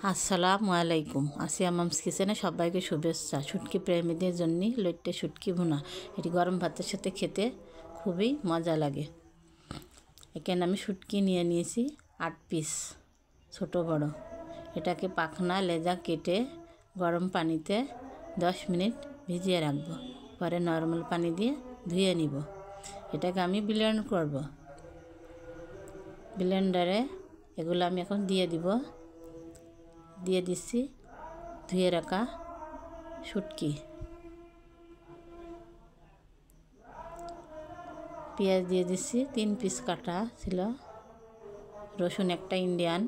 আসসালামু আলাইকুম। আসিয়া মামস কিচেনে সবাইকে শুভেচ্ছা। শুটকি প্রেমীদের জন্য লইট্টে শুটকি ভুনা, এটি গরম ভাতের সাথে খেতে খুবই মজা লাগে। এখানে আমি শুটকি নিয়ে নিয়েছি 8 পিস, ছোট বড়। এটাকে পাখনা লেজা কেটে গরম পানিতে 10 মিনিট ভিজিয়ে রাখবো, পরে নরমাল পানি দিয়ে ধুয়ে নিব। এটাকে আমি ব্লেন্ড করব। ব্লেন্ডারে এগুলো আমি এখন দিয়ে দিচ্ছি ধুয়ে রাখা শুটকি। পেঁয়াজ দিয়ে দিচ্ছি 3 পিস কাটা ছিল, রসুন একটা ইন্ডিয়ান,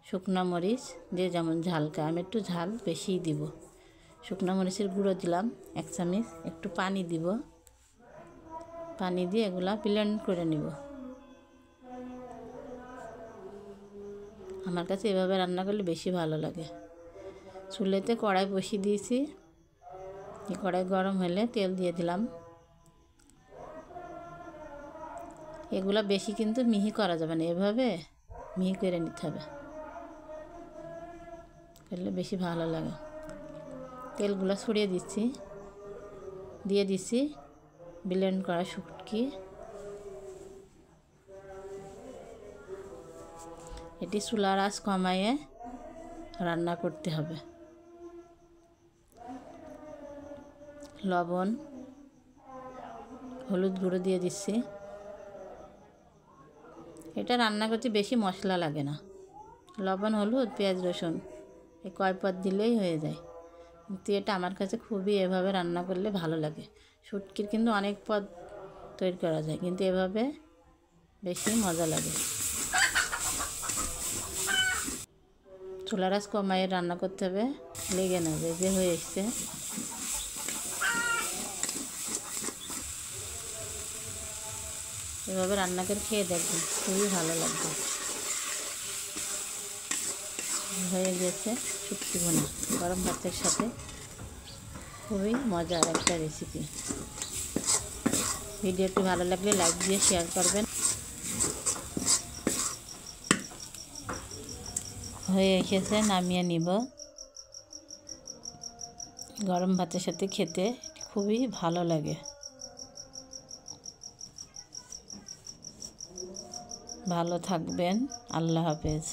শুকনো মরিচ দিয়ে যেমন ঝালকা, আমি একটু ঝাল বেশিই দিব। শুকনো মরিচের গুঁড়ো দিলাম 1 চামচ, একটু পানি দিব। পানি দিয়ে এগুলা ব্লেন্ড করে নিব। আমার কাছে এভাবে রান্না করলে বেশি ভালো লাগে। চুলাতে কড়াই বসিয়ে দিয়েছি, এই কড়াই গরম হলে তেল দিয়ে দিলাম। এগুলো বেশি কিন্তু মিহি করা যাবে না, এভাবে মিহি করে নিতে হবে, করলে বেশি ভালো লাগে। তেলগুলো ছড়িয়ে দিয়ে দিচ্ছি ব্লেন্ড করা শুটকি। এটি চুলার আঁচ কমায়ে রান্না করতে হবে। লবণ, হলুদ গুঁড়ো দিয়ে দিচ্ছি। এটা রান্না করতে বেশি মশলা লাগে না, লবণ, হলুদ, পেঁয়াজ, রসুন এই কয় পদ দিলেই হয়ে যায়। কিন্তু এটা আমার কাছে খুবই এভাবে রান্না করলে ভালো লাগে। শুটকির কিন্তু অনেক পদ তৈরি করা যায়, কিন্তু এভাবে বেশি মজা লাগে। চুলার আঁচ কমায় রান্না করতে হবে, লেগে না যে হয়ে এসছে। এভাবে রান্না করে খেয়ে দেখবেন, খুবই ভালো লাগবে। হয়ে গেছে শুটকি ভুনা গরম ভাতের সাথে, খুবই মজার একটা রেসিপি। ভিডিওটি ভালো লাগলে লাইক দিয়ে শেয়ার করবেন। হয়ে এসেছে, নামিয়ে নিব। গরম ভাতের সাথে খেতে খুবই ভালো লাগে। ভালো থাকবেন, আল্লাহ হাফেজ।